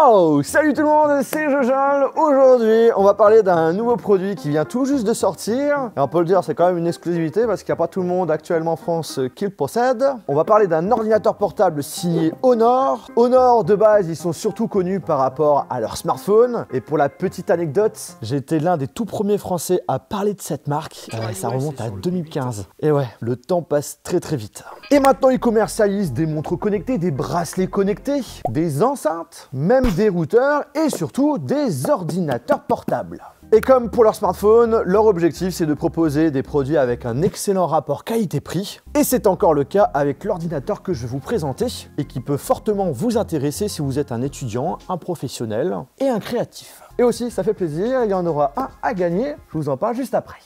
Wow! Salut tout le monde, c'est Jojol. Aujourd'hui, on va parler d'un nouveau produit qui vient tout juste de sortir. Et on peut le dire, c'est quand même une exclusivité parce qu'il n'y a pas tout le monde actuellement en France qui le possède. On va parler d'un ordinateur portable signé Honor. Honor, de base, ils sont surtout connus par rapport à leur smartphone. Et pour la petite anecdote, j'ai été l'un des tout premiers Français à parler de cette marque. Ça remonte à 2015. Et ouais, le temps passe très très vite. Et maintenant, ils commercialisent des montres connectées, des bracelets connectés, des enceintes, même des routeurs et surtout des ordinateurs portables. Et comme pour leur smartphone, leur objectif c'est de proposer des produits avec un excellent rapport qualité-prix. Et c'est encore le cas avec l'ordinateur que je vais vous présenter et qui peut fortement vous intéresser si vous êtes un étudiant, un professionnel et un créatif. Et aussi, ça fait plaisir, il y en aura un à gagner, je vous en parle juste après.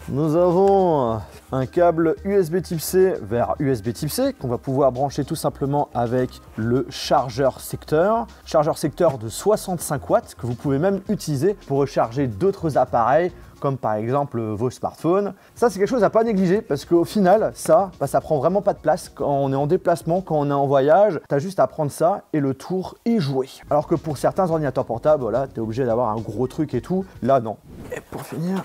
Nous avons un câble USB type C vers USB type C qu'on va pouvoir brancher tout simplement avec le chargeur secteur. Chargeur secteur de 65 watts que vous pouvez même utiliser pour recharger d'autres appareils comme par exemple vos smartphones. Ça, c'est quelque chose à pas négliger parce qu'au final, ça prend vraiment pas de place quand on est en déplacement, quand on est en voyage. Tu as juste à prendre ça et le tour est joué. Alors que pour certains ordinateurs portables, voilà, tu es obligé d'avoir un gros truc et tout. Là, non. Et pour finir...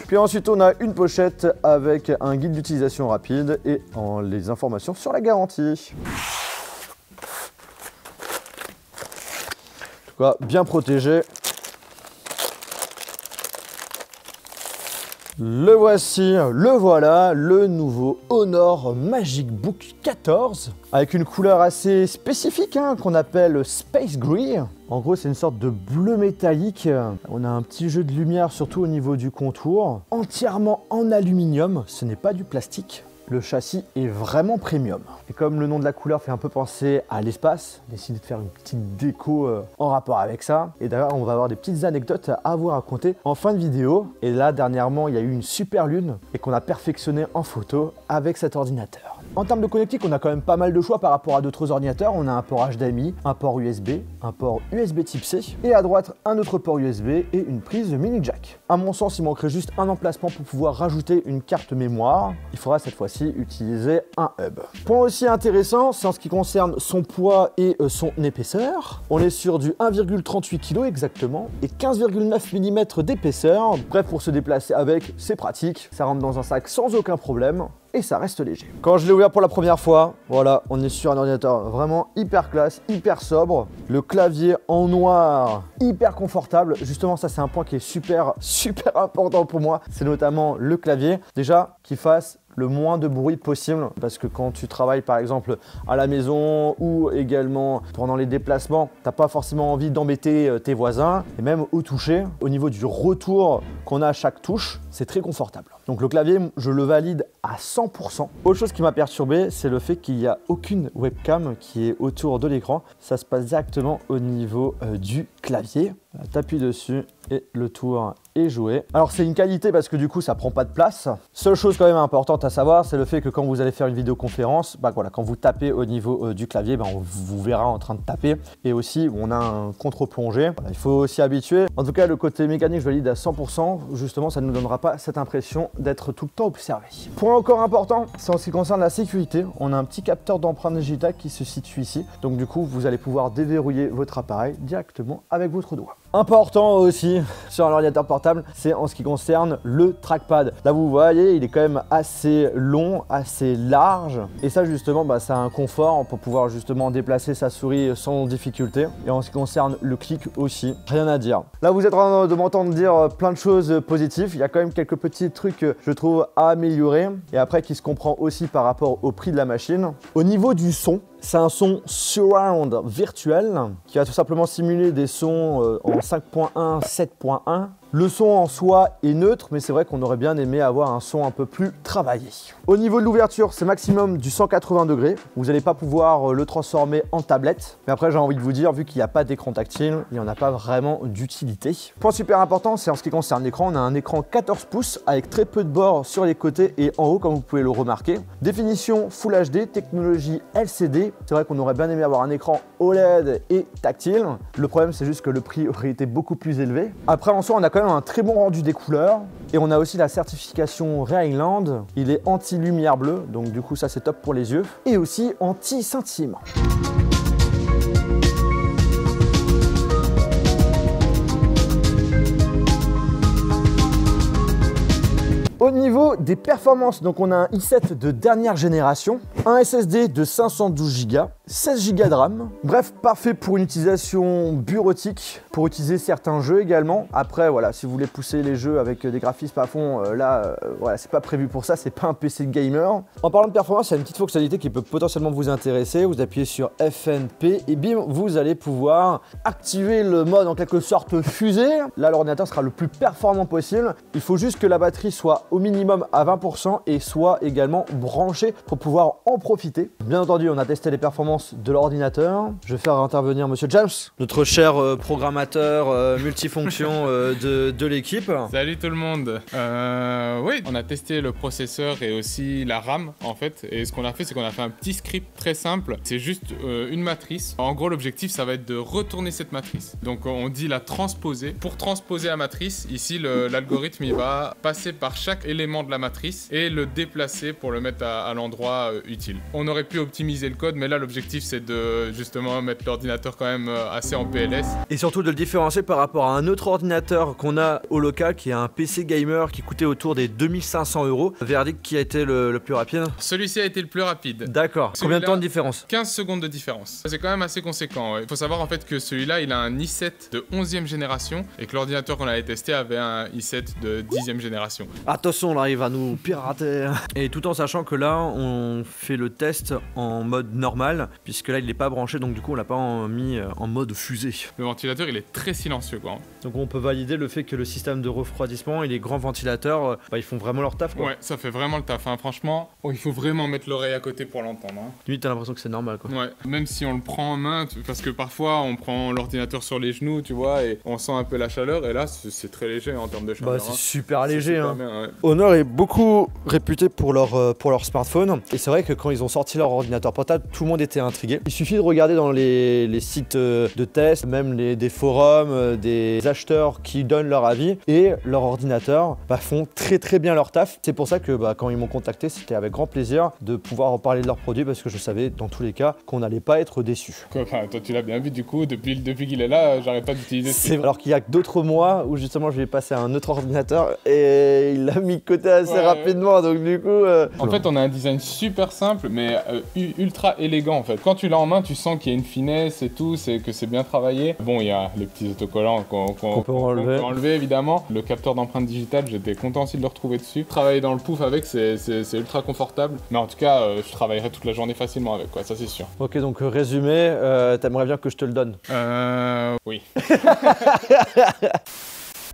Puis ensuite on a une pochette avec un guide d'utilisation rapide et les informations sur la garantie. En tout cas, bien protégé. Le voici, le voilà, le nouveau Honor Magicbook 14 avec une couleur assez spécifique qu'on appelle Space Gray. En gros, c'est une sorte de bleu métallique. On a un petit jeu de lumière, surtout au niveau du contour. Entièrement en aluminium, ce n'est pas du plastique. Le châssis est vraiment premium. Et comme le nom de la couleur fait un peu penser à l'espace, j'ai décidé de faire une petite déco en rapport avec ça. Et d'ailleurs, on va avoir des petites anecdotes à vous raconter en fin de vidéo. Et là, dernièrement, il y a eu une super lune et qu'on a perfectionné en photo avec cet ordinateur. En termes de connectique, on a quand même pas mal de choix par rapport à d'autres ordinateurs. On a un port HDMI, un port USB, un port USB type C et à droite un autre port USB et une prise mini jack. À mon sens, il manquerait juste un emplacement pour pouvoir rajouter une carte mémoire. Il faudra cette fois-ci utiliser un hub. Point aussi intéressant, c'est en ce qui concerne son poids et son épaisseur. On est sur du 1,38 kg exactement et 15,9 mm d'épaisseur. Bref, pour se déplacer avec, c'est pratique. Ça rentre dans un sac sans aucun problème. Et ça reste léger. Quand je l'ai ouvert pour la première fois, voilà, on est sur un ordinateur vraiment hyper classe, hyper sobre. Le clavier en noir, hyper confortable. Justement, ça c'est un point qui est super important pour moi. C'est notamment le clavier. Déjà, qu'il fasse le moins de bruit possible parce que quand tu travailles par exemple à la maison ou également pendant les déplacements, t'as pas forcément envie d'embêter tes voisins et même au toucher, au niveau du retour qu'on a à chaque touche, c'est très confortable. Donc le clavier, je le valide à 100%. Autre chose qui m'a perturbé, c'est le fait qu'il n'y a aucune webcam qui est autour de l'écran. Ça se passe directement au niveau du clavier. T'appuies dessus et le tour est joué. Alors c'est une qualité parce que du coup ça prend pas de place. Seule chose quand même importante à savoir, c'est le fait que quand vous allez faire une vidéoconférence, voilà, quand vous tapez au niveau du clavier, on vous verra en train de taper. Et aussi on a un contre-plongée. Voilà, il faut s'y habituer. En tout cas le côté mécanique je valide à 100%. Justement ça ne nous donnera pas cette impression d'être tout le temps observé. Point encore important, c'est en ce qui concerne la sécurité. On a un petit capteur d'empreinte digitale qui se situe ici. Donc du coup vous allez pouvoir déverrouiller votre appareil directement avec votre doigt. Important aussi sur un ordinateur portable, c'est en ce qui concerne le trackpad. Là vous voyez, il est quand même assez long, assez large. Et ça justement, ça a un confort pour pouvoir justement déplacer sa souris sans difficulté. Et en ce qui concerne le clic aussi, rien à dire. Là vous êtes en train de m'entendre dire plein de choses positives. Il y a quand même quelques petits trucs que je trouve à améliorer. Et après qui se comprend aussi par rapport au prix de la machine. Au niveau du son, c'est un son surround virtuel qui va tout simplement simuler des sons en 5.1, 7.1. Le son en soi est neutre, mais c'est vrai qu'on aurait bien aimé avoir un son un peu plus travaillé. Au niveau de l'ouverture, c'est maximum du 180 degrés. Vous n'allez pas pouvoir le transformer en tablette. Mais après, j'ai envie de vous dire, vu qu'il n'y a pas d'écran tactile, il n'y en a pas vraiment d'utilité. Point super important, c'est en ce qui concerne l'écran. On a un écran 14 pouces avec très peu de bords sur les côtés et en haut, comme vous pouvez le remarquer. Définition Full HD, technologie LCD. C'est vrai qu'on aurait bien aimé avoir un écran OLED et tactile. Le problème, c'est juste que le prix aurait été beaucoup plus élevé. Après, en soi, on a quand quand même un très bon rendu des couleurs. Et on a aussi la certification Rayland. Il est anti-lumière bleue, donc du coup ça c'est top pour les yeux. Et aussi anti-scintillement. Au niveau des performances, donc on a un i7 de dernière génération, un SSD de 512 Go, 16 Go de RAM. Bref, parfait pour une utilisation bureautique, pour utiliser certains jeux également. Après, voilà, si vous voulez pousser les jeux avec des graphismes à fond, voilà, c'est pas prévu pour ça, c'est pas un PC de gamer. En parlant de performance, il y a une petite fonctionnalité qui peut potentiellement vous intéresser. Vous appuyez sur FNP et bim, vous allez pouvoir activer le mode en quelque sorte fusée. Là, l'ordinateur sera le plus performant possible. Il faut juste que la batterie soit au minimum à 20% et soit également branché pour pouvoir en profiter. Bien entendu, on a testé les performances de l'ordinateur. Je vais faire intervenir Monsieur James, notre cher programmateur multifonction de l'équipe. Salut tout le monde. Oui, on a testé le processeur et aussi la RAM en fait. Et ce qu'on a fait, c'est qu'on a fait un petit script très simple. C'est juste une matrice. En gros, l'objectif, ça va être de retourner cette matrice. Donc on dit la transposer. Pour transposer la matrice, ici l'algorithme il va passer par chaque élément de la matrice et le déplacer pour le mettre à l'endroit utile. On aurait pu optimiser le code, mais là l'objectif c'est de justement mettre l'ordinateur quand même assez en PLS. Et surtout de le différencier par rapport à un autre ordinateur qu'on a au local qui est un PC gamer qui coûtait autour des 2500 €. Verdict qui a été le plus rapide? Celui-ci a été le plus rapide. D'accord. Combien de temps de différence? 15 secondes de différence. C'est quand même assez conséquent. Il faut savoir en fait que celui-là il a un i7 de 11e génération et que l'ordinateur qu'on avait testé avait un i7 de 10e génération. Attention, on arrive à nous pirater. Et tout en sachant que là, on fait le test en mode normal, puisque là, il n'est pas branché, donc du coup, on l'a pas mis en mode fusée. Le ventilateur, il est très silencieux, quoi. Donc on peut valider le fait que le système de refroidissement et les grands ventilateurs, ils font vraiment leur taf, quoi. Ouais, ça fait vraiment le taf. Hein. Franchement, il faut vraiment mettre l'oreille à côté pour l'entendre. Hein. Limite, t'as l'impression que c'est normal, quoi. Ouais, même si on le prend en main, parce que parfois, on prend l'ordinateur sur les genoux, tu vois, et on sent un peu la chaleur, et là, c'est très léger en termes de chaleur. Bah, c'est super léger, super hein. Bien, ouais. Honor est beaucoup réputé pour leur smartphone, et c'est vrai que quand ils ont sorti leur ordinateur portable, tout le monde était intrigué. Il suffit de regarder dans les sites de test, même des forums, des acheteurs qui donnent leur avis, et leurs ordinateurs font très bien leur taf. C'est pour ça que quand ils m'ont contacté, c'était avec grand plaisir de pouvoir en parler de leurs produits, parce que je savais dans tous les cas qu'on n'allait pas être déçus. Enfin, toi tu l'as bien vu du coup, depuis qu'il est là, j'arrête pas d'utiliser ce alors qu'il y a que d'autres mois où justement je vais passer à un autre ordinateur et il l'a mis de côté assez rapidement, donc du coup... En fait on a un design super simple mais ultra élégant en fait. Quand tu l'as en main tu sens qu'il y a une finesse et tout, que c'est bien travaillé. Bon, il y a les petits autocollants qu'on peut enlever évidemment. Le capteur d'empreinte digitale, j'étais content aussi de le retrouver dessus. Travailler dans le pouf avec, c'est ultra confortable. Mais en tout cas, je travaillerai toute la journée facilement avec, quoi, ça c'est sûr. Ok, donc résumé, t'aimerais bien que je te le donne? Oui.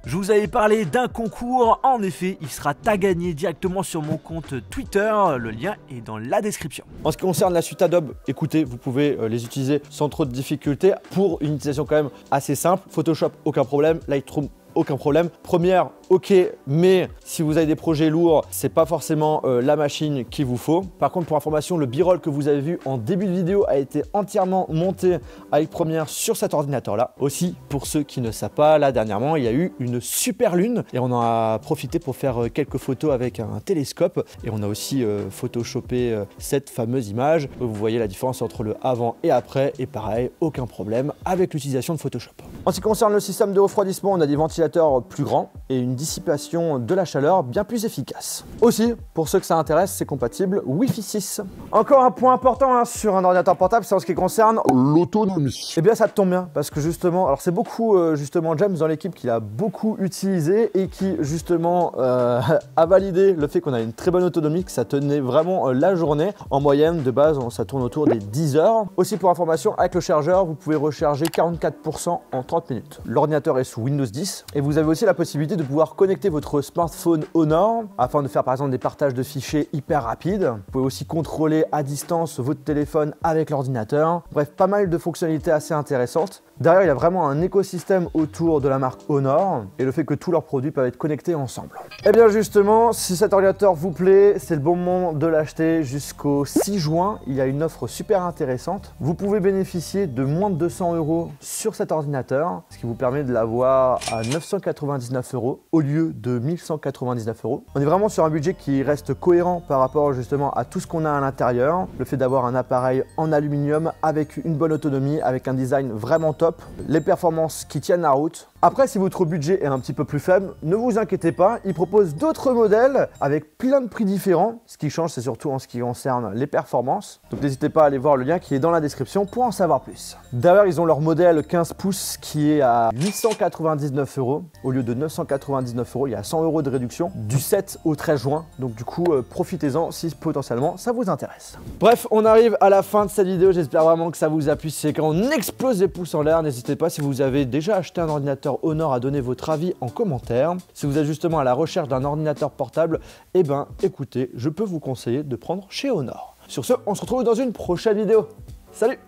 Je vous avais parlé d'un concours, en effet, il sera à gagner directement sur mon compte Twitter, le lien est dans la description. En ce qui concerne la suite Adobe, écoutez, vous pouvez les utiliser sans trop de difficultés pour une utilisation quand même assez simple. Photoshop, aucun problème, Lightroom, aucun problème. Première, ok, mais si vous avez des projets lourds, c'est pas forcément la machine qu'il vous faut. Par contre, pour information, le B-roll que vous avez vu en début de vidéo a été entièrement monté avec Premiere sur cet ordinateur-là. Aussi, pour ceux qui ne savent pas, là dernièrement, il y a eu une super lune et on en a profité pour faire quelques photos avec un télescope et on a aussi photoshopé cette fameuse image. Vous voyez la différence entre le avant et après et pareil, aucun problème avec l'utilisation de Photoshop. En ce qui concerne le système de refroidissement, on a des ventilateurs plus grands et une dissipation de la chaleur bien plus efficace. Aussi, pour ceux que ça intéresse, c'est compatible Wi-Fi 6. Encore un point important sur un ordinateur portable, c'est en ce qui concerne l'autonomie. Eh bien ça tombe bien, parce que justement, alors c'est beaucoup justement James dans l'équipe qui l'a beaucoup utilisé et qui justement a validé le fait qu'on a une très bonne autonomie, que ça tenait vraiment la journée. En moyenne, de base, ça tourne autour des 10 heures. Aussi pour information, avec le chargeur, vous pouvez recharger 44% en 30 minutes. L'ordinateur est sous Windows 10 et vous avez aussi la possibilité de pouvoir connecter votre smartphone Honor afin de faire par exemple des partages de fichiers hyper rapides. Vous pouvez aussi contrôler à distance votre téléphone avec l'ordinateur. Bref, pas mal de fonctionnalités assez intéressantes. Derrière, il y a vraiment un écosystème autour de la marque Honor et le fait que tous leurs produits peuvent être connectés ensemble. Et bien justement, si cet ordinateur vous plaît, c'est le bon moment de l'acheter jusqu'au 6 juin. Il y a une offre super intéressante. Vous pouvez bénéficier de moins de 200 € sur cet ordinateur l'intérieur, ce qui vous permet de l'avoir à 999 € au lieu de 1199 €. On est vraiment sur un budget qui reste cohérent par rapport justement à tout ce qu'on a à l'intérieur. Le fait d'avoir un appareil en aluminium avec une bonne autonomie, avec un design vraiment top, les performances qui tiennent la route. Après, si votre budget est un petit peu plus faible, ne vous inquiétez pas, il propose d'autres modèles avec plein de prix différents. Ce qui change, c'est surtout en ce qui concerne les performances. Donc n'hésitez pas à aller voir le lien qui est dans la description pour en savoir plus. D'ailleurs, ils ont leur modèle 15 pouces qui est à 899 € au lieu de 999 €. Il y a 100 € de réduction du 7 au 13 juin. Donc du coup, profitez-en si potentiellement ça vous intéresse. Bref, on arrive à la fin de cette vidéo. J'espère vraiment que ça vous a plu. C'est quand on explose les pouces en l'air. N'hésitez pas si vous avez déjà acheté un ordinateur Honor à donner votre avis en commentaire. Si vous êtes justement à la recherche d'un ordinateur portable, eh ben écoutez, je peux vous conseiller de prendre chez Honor. Sur ce, on se retrouve dans une prochaine vidéo. Salut!